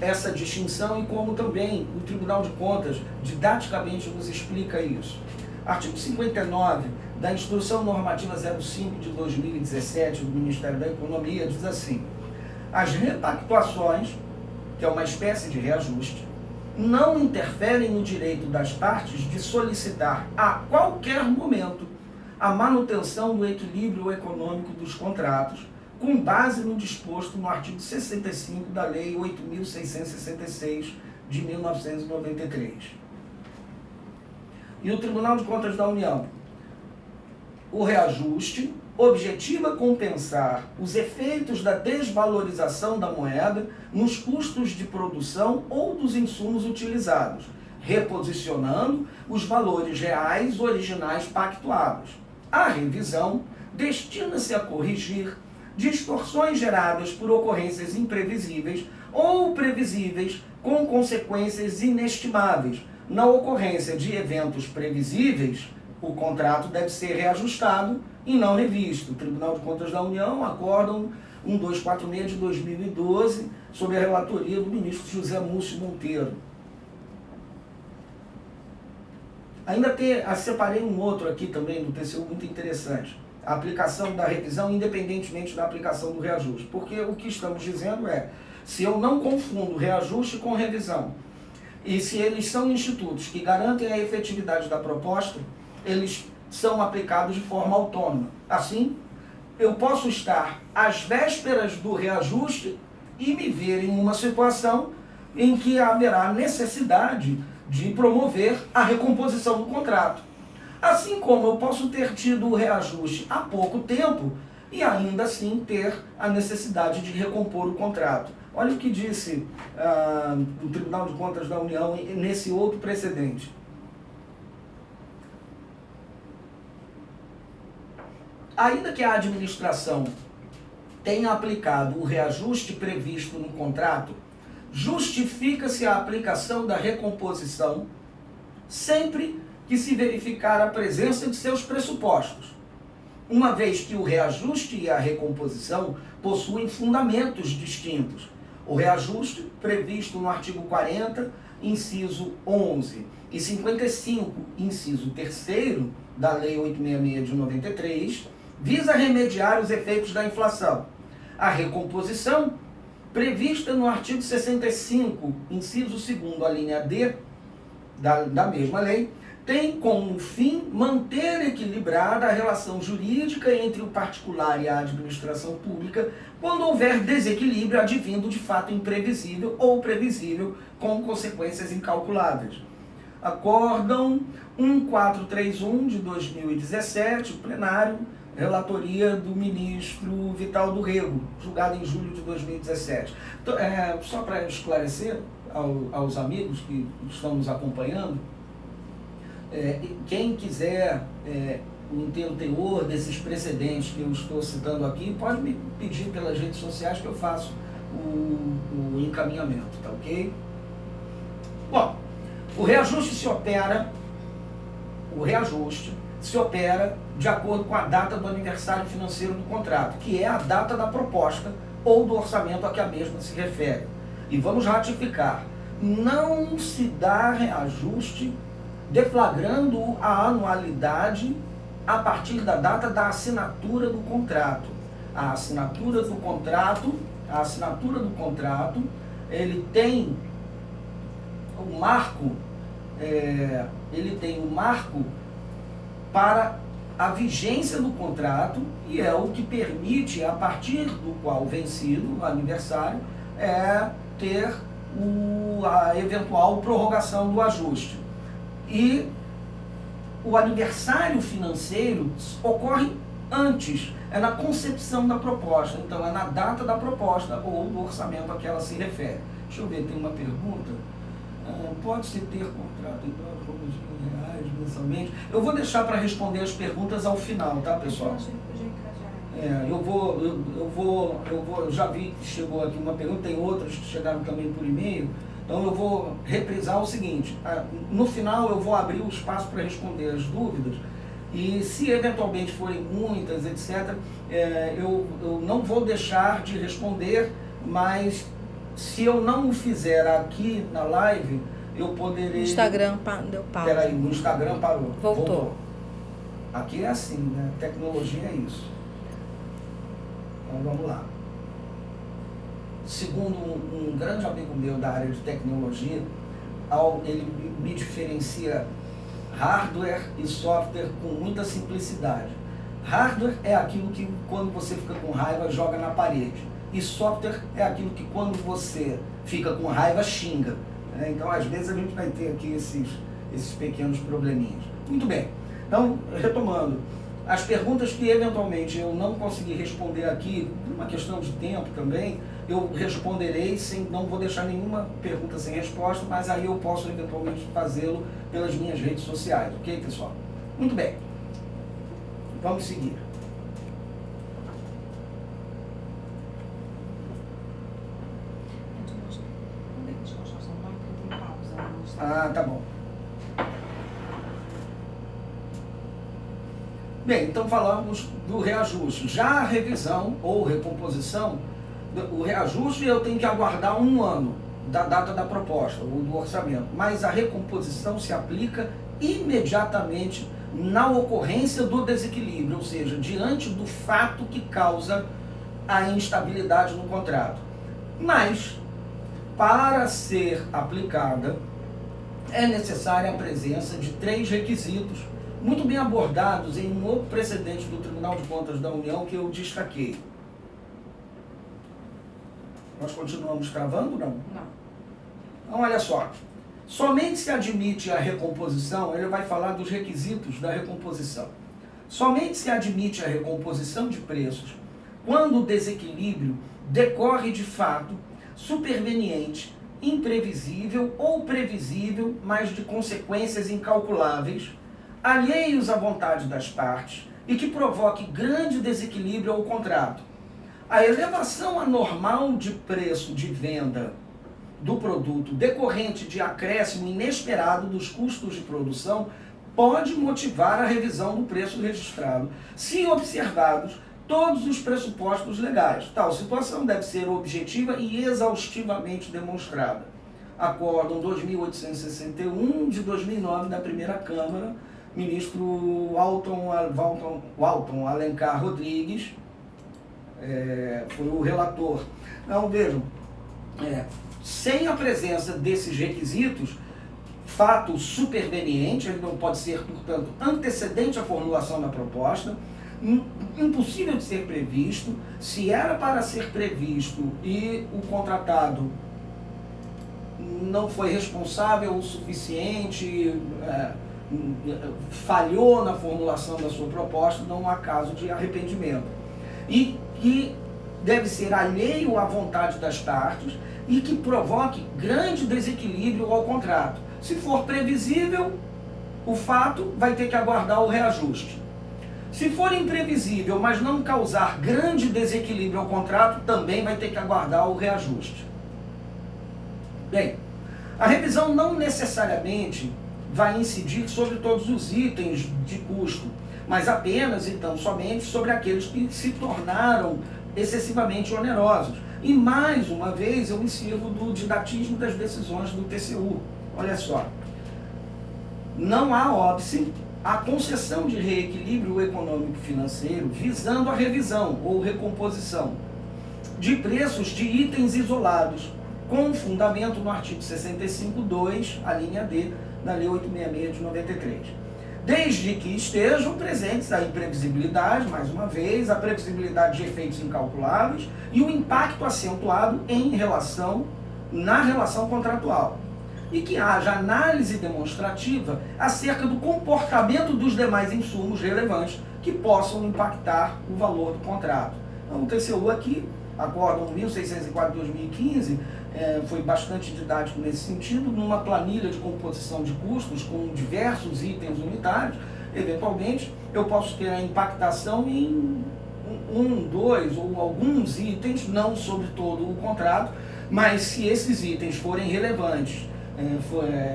essa distinção e como também o Tribunal de Contas didaticamente nos explica isso. Artigo 59 da Instrução Normativa 05 de 2017 do Ministério da Economia diz assim: as repactuações, que é uma espécie de reajuste, não interferem no direito das partes de solicitar a qualquer momento a manutenção do equilíbrio econômico dos contratos, com base no disposto no artigo 65 da Lei 8.666 de 1993. E o Tribunal de Contas da União: o reajuste objetiva compensar os efeitos da desvalorização da moeda nos custos de produção ou dos insumos utilizados, reposicionando os valores reais originais pactuados. A revisão destina-se a corrigir distorções geradas por ocorrências imprevisíveis ou previsíveis com consequências inestimáveis. Na ocorrência de eventos previsíveis, o contrato deve ser reajustado e não revisto. O Tribunal de Contas da União, Acórdão 1246 de 2012, sob a relatoria do ministro José Múcio Monteiro. Ainda separei um outro aqui também do TCU muito interessante: a aplicação da revisão independentemente da aplicação do reajuste. Porque o que estamos dizendo é, se eu não confundo reajuste com revisão, e se eles são institutos que garantem a efetividade da proposta, eles são aplicados de forma autônoma. Assim, eu posso estar às vésperas do reajuste e me ver em uma situação em que haverá necessidade de promover a recomposição do contrato. Assim como eu posso ter tido o reajuste há pouco tempo e ainda assim ter a necessidade de recompor o contrato. Olha o que disse o Tribunal de Contas da União nesse outro precedente. Ainda que a administração tenha aplicado o reajuste previsto no contrato, justifica-se a aplicação da recomposição sempre que se verificar a presença de seus pressupostos, uma vez que o reajuste e a recomposição possuem fundamentos distintos. O reajuste, previsto no artigo 40, inciso 11, e 55, inciso 3º, da Lei 866 de 93, visa remediar os efeitos da inflação. A recomposição prevista no artigo 65, inciso 2º, a linha D da mesma lei, tem como fim manter equilibrada a relação jurídica entre o particular e a administração pública quando houver desequilíbrio advindo de fato imprevisível ou previsível com consequências incalculáveis. Acórdão 1431 de 2017, plenário, relatoria do ministro Vital do Rego, julgado em julho de 2017. Então, só para esclarecer aos amigos que estão nos acompanhando, quem quiser ter o teor desses precedentes que eu estou citando aqui, pode me pedir pelas redes sociais que eu faço o encaminhamento, tá ok? Bom, o reajuste se opera de acordo com a data do aniversário financeiro do contrato, que é a data da proposta ou do orçamento a que a mesma se refere. E vamos ratificar, não se dá reajuste deflagrando a anualidade a partir da data da assinatura do contrato. A assinatura do contrato, ele tem o marco, para a vigência do contrato e é o que permite, a partir do qual vencido o aniversário, ter a eventual prorrogação do ajuste. E o aniversário financeiro ocorre antes, é na concepção da proposta, então é na data da proposta ou do orçamento a que ela se refere. Deixa eu ver, tem uma pergunta. Pode-se ter contrato em reais mensalmente? Eu vou deixar para responder as perguntas ao final, tá, pessoal? Eu já vi que chegou aqui uma pergunta, tem outras que chegaram também por e-mail. Então eu vou reprisar o seguinte, no final eu vou abrir o espaço para responder as dúvidas e se eventualmente forem muitas, etc., eu não vou deixar de responder, mas se eu não o fizer aqui na live, eu poderei... O Instagram deu pausa. Peraí, no Instagram parou. Voltou. Aqui é assim, né? Tecnologia é isso. Então vamos lá. Segundo um grande amigo meu da área de tecnologia, ele me diferencia hardware e software com muita simplicidade. Hardware é aquilo que quando você fica com raiva joga na parede. E software é aquilo que quando você fica com raiva xinga. Então às vezes a gente vai ter aqui esses pequenos probleminhas. Muito bem, então retomando. As perguntas que eventualmente eu não conseguir responder aqui, por uma questão de tempo também, eu responderei, não vou deixar nenhuma pergunta sem resposta, mas aí eu posso eventualmente fazê-lo pelas minhas redes sociais, ok, pessoal? Muito bem, vamos seguir. Tá bom. Bem, então falamos do reajuste. Já a revisão ou recomposição, o reajuste eu tenho que aguardar 1 ano da data da proposta ou do orçamento, mas a recomposição se aplica imediatamente na ocorrência do desequilíbrio, ou seja, diante do fato que causa a instabilidade no contrato. Mas, para ser aplicada, é necessária a presença de 3 requisitos muito bem abordados em um outro precedente do Tribunal de Contas da União que eu destaquei. Nós continuamos travando, não? Não. Então, olha só. Somente se admite a recomposição, ele vai falar dos requisitos da recomposição. Somente se admite a recomposição de preços quando o desequilíbrio decorre de fato superveniente, imprevisível ou previsível, mas de consequências incalculáveis, alheios à vontade das partes e que provoque grande desequilíbrio ao contrato. A elevação anormal de preço de venda do produto decorrente de acréscimo inesperado dos custos de produção pode motivar a revisão do preço registrado, se observados todos os pressupostos legais. Tal situação deve ser objetiva e exaustivamente demonstrada. Acórdão 2861 de 2009 da Primeira Câmara, ministro Walton Alencar Rodrigues foi o relator. Então, vejam, sem a presença desses requisitos, fato superveniente, ele não pode ser, portanto, antecedente à formulação da proposta, impossível de ser previsto. Se era para ser previsto e o contratado não foi responsável o suficiente, falhou na formulação da sua proposta, não há caso de arrependimento. E que deve ser alheio à vontade das partes e que provoque grande desequilíbrio ao contrato. Se for previsível, o fato vai ter que aguardar o reajuste. Se for imprevisível, mas não causar grande desequilíbrio ao contrato, também vai ter que aguardar o reajuste. Bem, a revisão não necessariamente vai incidir sobre todos os itens de custo, mas apenas e tão somente sobre aqueles que se tornaram excessivamente onerosos. E mais uma vez eu me sirvo do didatismo das decisões do TCU. Olha só, não há óbice a concessão de reequilíbrio econômico-financeiro visando a revisão ou recomposição de preços de itens isolados, com fundamento no artigo 65.2, a linha D, da Lei 866 de 93. Desde que estejam presentes a imprevisibilidade, mais uma vez, a previsibilidade de efeitos incalculáveis e o impacto acentuado na relação contratual. E que haja análise demonstrativa acerca do comportamento dos demais insumos relevantes que possam impactar o valor do contrato. Então, o TCU aqui, Acórdão 1604/2015, foi bastante didático nesse sentido, numa planilha de composição de custos com diversos itens unitários. Eventualmente, eu posso ter a impactação em dois ou alguns itens, não sobre todo o contrato, mas se esses itens forem relevantes,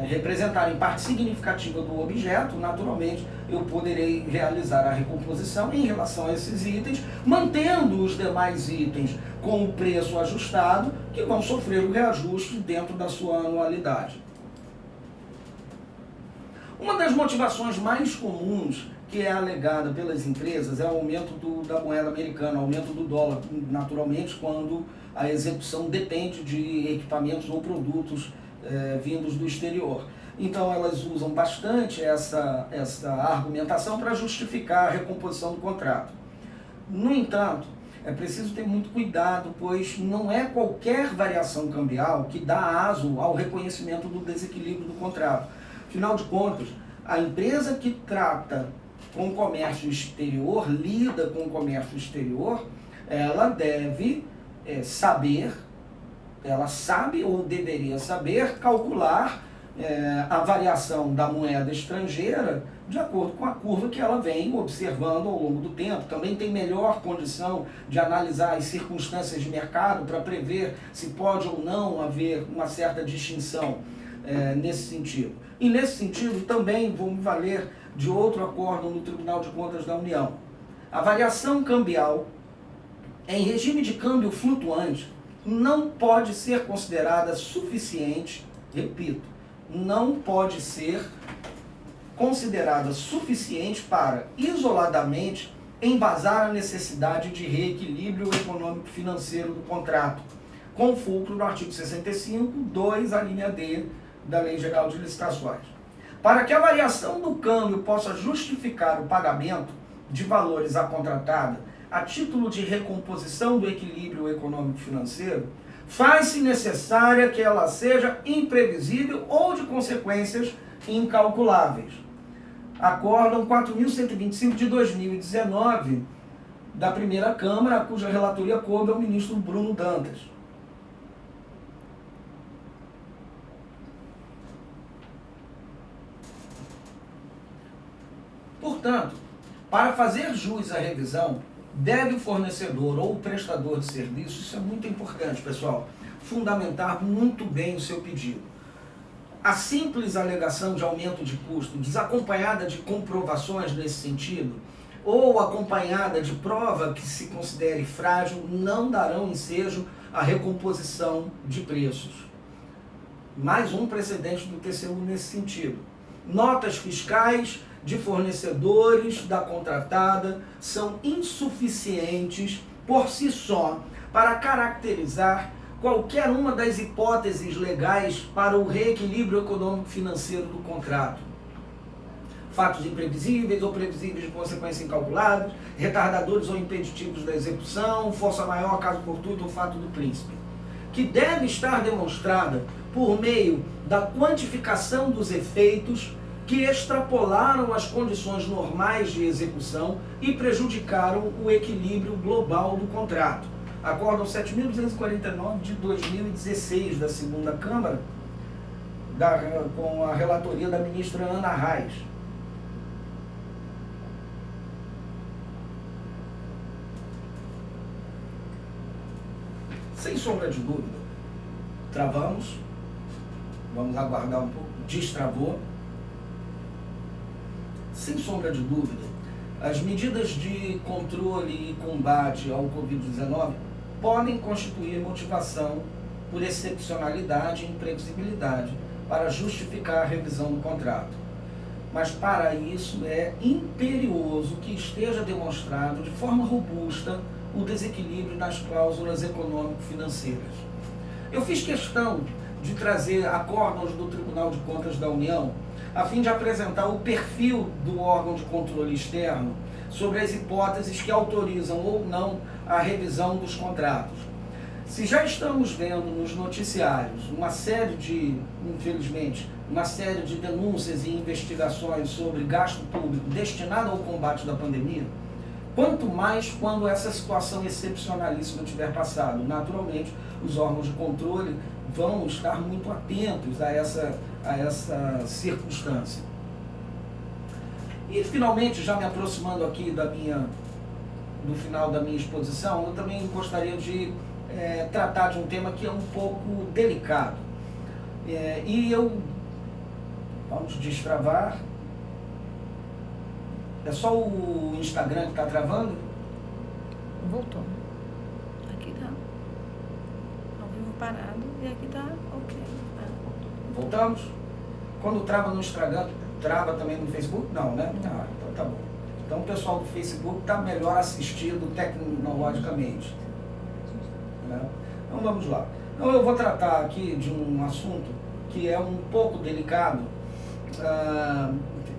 representarem parte significativa do objeto, naturalmente eu poderei realizar a recomposição em relação a esses itens, mantendo os demais itens com o preço ajustado, que vão sofrer o reajuste dentro da sua anualidade. Uma das motivações mais comuns que é alegada pelas empresas é o aumento da moeda americana, o aumento do dólar, naturalmente, quando a execução depende de equipamentos ou produtos vindos do exterior. Então elas usam bastante essa argumentação para justificar a recomposição do contrato. No entanto, é preciso ter muito cuidado, pois não é qualquer variação cambial que dá aso ao reconhecimento do desequilíbrio do contrato. Afinal de contas, a empresa que trata com o comércio exterior, lida com o comércio exterior, ela deve saber, ela sabe ou deveria saber calcular a variação da moeda estrangeira de acordo com a curva que ela vem observando ao longo do tempo. Também tem melhor condição de analisar as circunstâncias de mercado para prever se pode ou não haver uma certa distinção nesse sentido. E nesse sentido também vou me valer de outro acórdão no Tribunal de Contas da União. A variação cambial em regime de câmbio flutuante não pode ser considerada suficiente, repito, não pode ser considerada suficiente para, isoladamente, embasar a necessidade de reequilíbrio econômico-financeiro do contrato, com fulcro no artigo 65.2, a linha D da Lei Geral de Licitações. Para que a variação do câmbio possa justificar o pagamento de valores à contratada a título de recomposição do equilíbrio econômico-financeiro, faz-se necessária que ela seja imprevisível ou de consequências incalculáveis. Acórdão 4.125 de 2019, da primeira Câmara, cuja relatoria coube ao ministro Bruno Dantas. Portanto, para fazer jus à revisão, deve o fornecedor ou o prestador de serviço, isso é muito importante, pessoal, fundamentar muito bem o seu pedido. A simples alegação de aumento de custo, desacompanhada de comprovações nesse sentido, ou acompanhada de prova que se considere frágil, não darão ensejo à recomposição de preços. Mais um precedente do TCU nesse sentido. Notas fiscais de fornecedores da contratada são insuficientes por si só para caracterizar qualquer uma das hipóteses legais para o reequilíbrio econômico-financeiro do contrato. Fatos imprevisíveis ou previsíveis de consequência incalculáveis, retardadores ou impeditivos da execução, força maior, caso fortuito ou fato do príncipe, que deve estar demonstrada por meio da quantificação dos efeitos que extrapolaram as condições normais de execução e prejudicaram o equilíbrio global do contrato. Acórdão 7.249 de 2016 da segunda Câmara, com a relatoria da ministra Ana Reis. Sem sombra de dúvida, travamos, vamos aguardar um pouco, destravou. Sem sombra de dúvida, as medidas de controle e combate ao Covid-19 podem constituir motivação por excepcionalidade e imprevisibilidade para justificar a revisão do contrato. Mas para isso é imperioso que esteja demonstrado de forma robusta o desequilíbrio nas cláusulas econômico-financeiras. Eu fiz questão de trazer acórdãos do Tribunal de Contas da União a fim de apresentar o perfil do órgão de controle externo sobre as hipóteses que autorizam ou não a revisão dos contratos. Se já estamos vendo nos noticiários uma série de, infelizmente, uma série de denúncias e investigações sobre gasto público destinado ao combate da pandemia, quanto mais quando essa situação excepcionalíssima tiver passado. Naturalmente, os órgãos de controle vão estar muito atentos a essa circunstância. E, finalmente, já me aproximando aqui do final da minha exposição, eu também gostaria de tratar de um tema que é um pouco delicado. Vamos destravar. É só o Instagram que está travando? Voltou. Aqui tá. Ao vivo parado e aqui tá ok. Voltamos? Quando trava no Instagram, trava também no Facebook? Não, né? Ah, então tá bom. Então o pessoal do Facebook está melhor assistido tecnologicamente. Né? Então vamos lá. Então eu vou tratar aqui de um assunto que é um pouco delicado,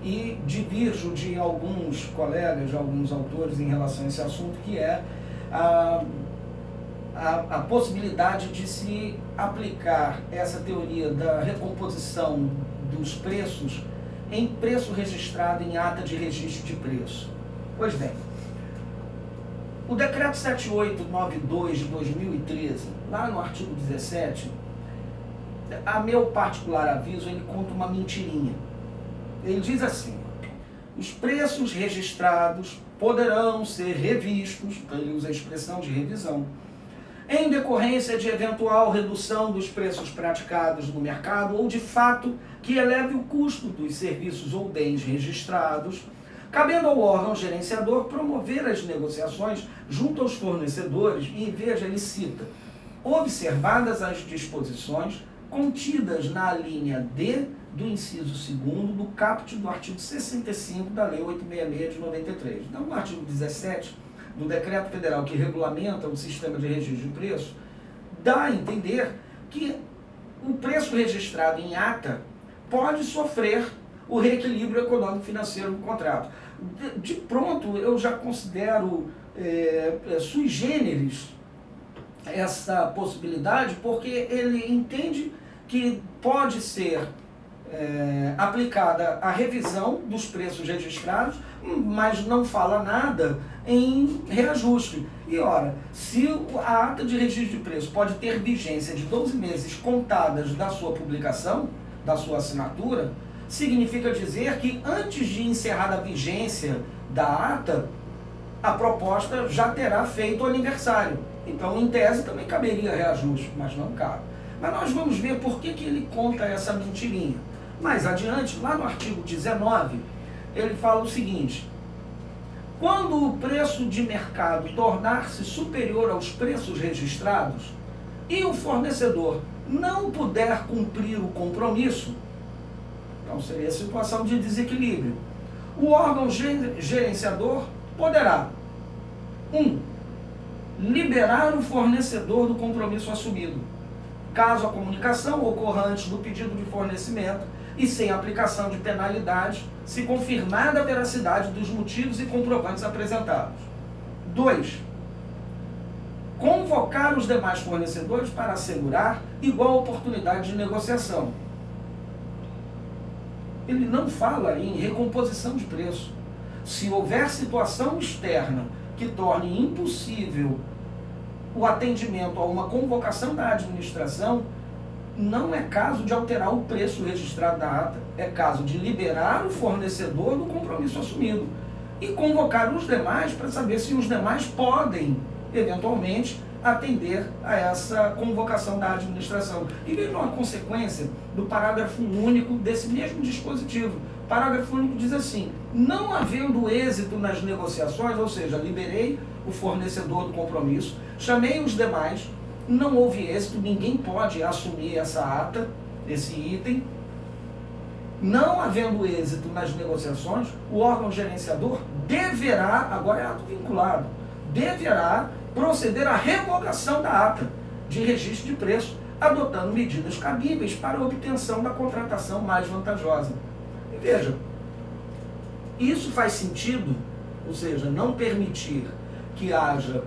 e divirjo de alguns colegas, de alguns autores em relação a esse assunto, que é a possibilidade de se aplicar essa teoria da recomposição dos preços em preço registrado em ata de registro de preço. Pois bem, o decreto 7892 de 2013, lá no artigo 17, a meu particular aviso, ele conta uma mentirinha. Ele diz assim: os preços registrados poderão ser revistos, então ele usa a expressão de revisão, em decorrência de eventual redução dos preços praticados no mercado ou de fato que eleve o custo dos serviços ou bens registrados, cabendo ao órgão gerenciador promover as negociações junto aos fornecedores e, veja, ele cita, observadas as disposições contidas na linha D do inciso 2º do caput do artigo 65 da Lei 866 de 93. Então, no artigo 17 do Decreto Federal que regulamenta o sistema de registro de preço, dá a entender que o preço registrado em ata pode sofrer o reequilíbrio econômico-financeiro do contrato. De pronto, eu já considero sui generis essa possibilidade, porque ele entende que pode ser aplicada a revisão dos preços registrados, mas não fala nada em reajuste. E ora, se a ata de registro de preço pode ter vigência de 12 meses contadas da sua publicação, da sua assinatura, significa dizer que antes de encerrar a vigência da ata, a proposta já terá feito o aniversário. Então, em tese, também caberia reajuste, mas não cabe. Mas nós vamos ver por que ele conta essa mentirinha. Mais adiante, lá no artigo 19, ele fala o seguinte: quando o preço de mercado tornar-se superior aos preços registrados e o fornecedor não puder cumprir o compromisso, então seria a situação de desequilíbrio, o órgão gerenciador poderá 1. Liberar o fornecedor do compromisso assumido. caso a comunicação ocorra antes do pedido de fornecimento e sem aplicação de penalidade, se confirmada a veracidade dos motivos e comprovantes apresentados. 2. Convocar os demais fornecedores para assegurar igual oportunidade de negociação. Ele não fala em recomposição de preço. Se houver situação externa que torne impossível o atendimento a uma convocação da administração, não é caso de alterar o preço registrado na ata, é caso de liberar o fornecedor do compromisso assumido e convocar os demais para saber se os demais podem, eventualmente, atender a essa convocação da administração. E veja uma consequência do parágrafo único desse mesmo dispositivo. O parágrafo único diz assim: não havendo êxito nas negociações, ou seja, liberei o fornecedor do compromisso, chamei os demais, não houve êxito, ninguém pode assumir essa ata, esse item. Não havendo êxito nas negociações, o órgão gerenciador deverá, agora é ato vinculado, deverá proceder à revogação da ata de registro de preço, adotando medidas cabíveis para a obtenção da contratação mais vantajosa. E veja, isso faz sentido, ou seja, não permitir que haja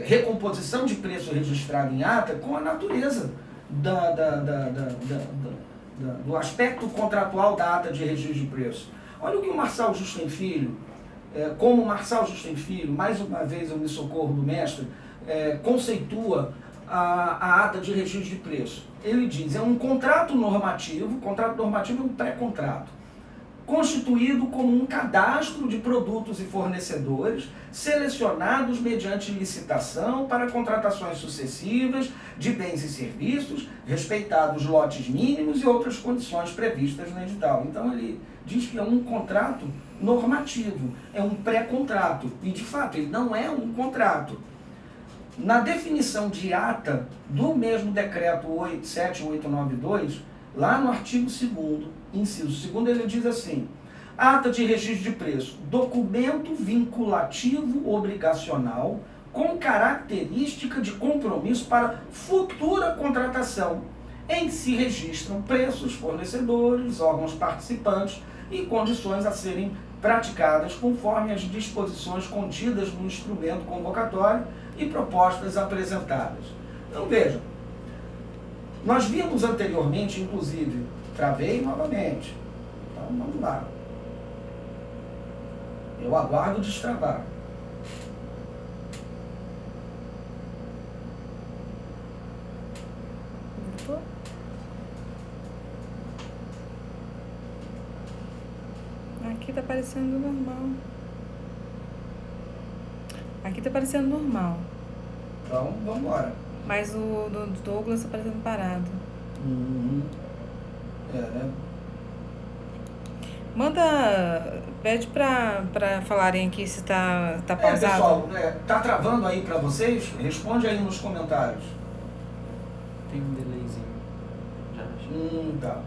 recomposição de preço registrado em ata com a natureza do aspecto contratual da ata de registro de preço. Olha o que o Marçal Justem Filho, como Marçal Justem Filho, mais uma vez eu me socorro do mestre, conceitua a ata de registro de preço. Ele diz: é um contrato normativo é um pré-contrato, constituído como um cadastro de produtos e fornecedores, selecionados mediante licitação para contratações sucessivas de bens e serviços, respeitados lotes mínimos e outras condições previstas no edital. Então ele diz que é um contrato normativo, é um pré-contrato, e de fato ele não é um contrato. Na definição de ata do mesmo decreto 7892, lá no artigo 2º, inciso 2º, ele diz assim: ata de registro de preço, documento vinculativo obrigacional com característica de compromisso para futura contratação, em que se registram preços, fornecedores, órgãos participantes e condições a serem praticadas conforme as disposições contidas no instrumento convocatório e propostas apresentadas. Então vejam, nós vimos anteriormente, inclusive, travei novamente. Então vamos lá. Eu aguardo destravar. Aqui tá parecendo normal. Aqui tá parecendo normal. Então vamos embora. Mas o do Douglas tá parecendo parado. Né? Manda, pede pra falarem aqui se tá pausado. Pessoal, tá travando aí pra vocês? Responde aí nos comentários. Tem um delayzinho. Já acho. Tá.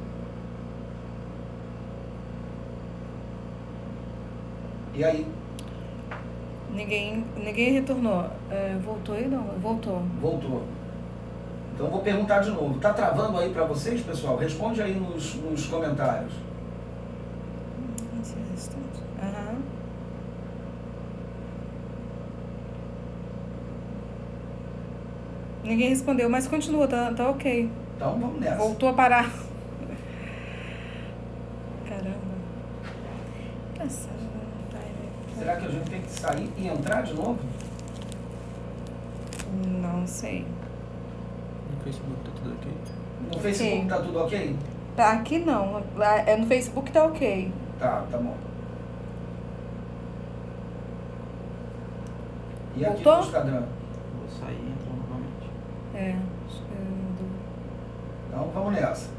E aí? Ninguém retornou. Voltou aí não? Voltou. Voltou. Então vou perguntar de novo. Tá travando aí pra vocês, pessoal? Responde aí nos comentários. Aham. Ninguém respondeu, mas continua, tá ok. Então vamos nessa. Voltou a parar. Caramba. Será que a gente tem que sair e entrar de novo? Não sei. No Facebook tá tudo ok? No Facebook tá tudo ok? Tá, aqui não. No Facebook tá ok. Tá bom. E aqui Voltou? no Instagram? Vou sair e entrar novamente. Então vamos nessa.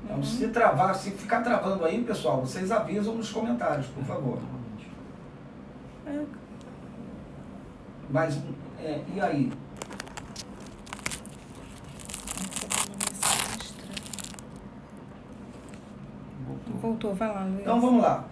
Então, Uhum. se ficar travando aí, pessoal, vocês avisam nos comentários, por favor. Novamente. Mas, e aí? Voltou, vai lá, Luiz. Então vamos lá.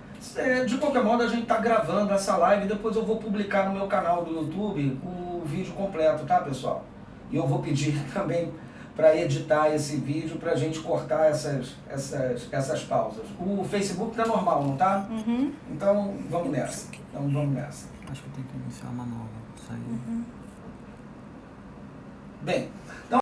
De qualquer modo, a gente está gravando essa live, depois eu vou publicar no meu canal do YouTube o vídeo completo, tá, pessoal? E eu vou pedir também para editar esse vídeo para a gente cortar essas pausas. O Facebook tá normal, não tá? Uhum. Então vamos nessa. Acho que eu tenho que iniciar uma nova. Sair. Bem, então